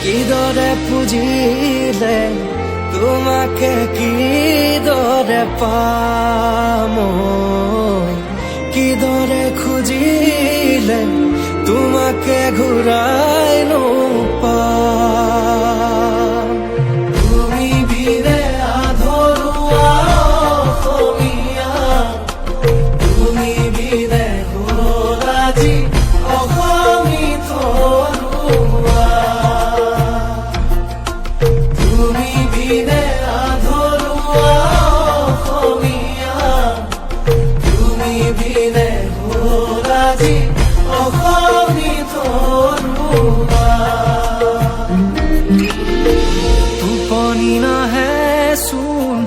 কিদৰে পুজিলে তোমাকে কিদৰে পাম কিদৰে খুজিলে তোমাকে ঘূৰাই নোপাম তুমি বিনে আধৰুৱা অসমীয়া তুমি বিনে হ'ল আজি অসমী থলুৱা তুমি বিনে আধৰুৱা অসমীয়া তুমি বিনে হ'ল আজি অসমী থলুৱা টোপনি নাহে চোন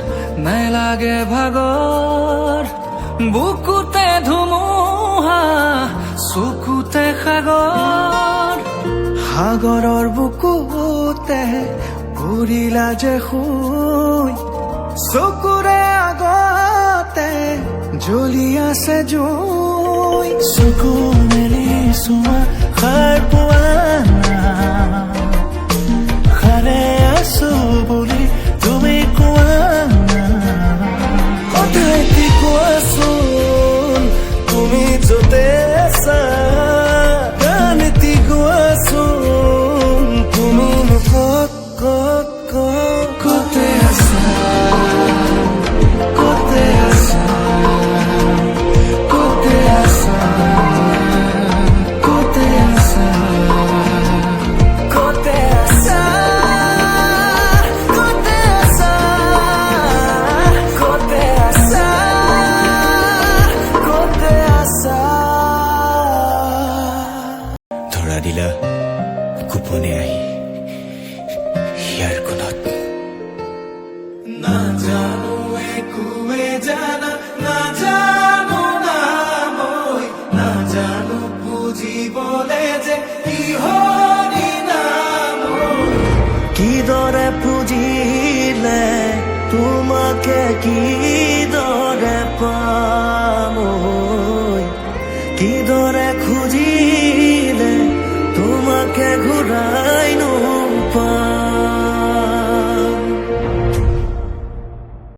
নালাগে ভাগৰ বুকুতে ধুমুহা চকুতে সাগৰ সাগৰৰ বুকুতে পৰিলা যে শুই চকুৰে আগতে জ্বলি আছে জুই চকু মেলি চোৱা সাৰ পোৱা সাৰে আছো বুলি তুমি কোৱা কথাইটি কোৱাচোন তুমি যতে আছা গানেটি গোৱাচোন তুমি ক'ত ক'ত ক'ত ক'তে আছা ক'তে আছা ক'তে আছা ক'তে আছা ক'তে আছা ক'তে আছা ক'তে আছা ক'তে আছা ধৰা দিলা গোপনে আহি ইয়াৰ কোনত নাজানো একোৱে জানা নাজানো না মই নাজানো বুজিবলে যে কিহৰি নাম কিদৰে পুজিলে তোমাকে কিদৰে পাম কিদৰে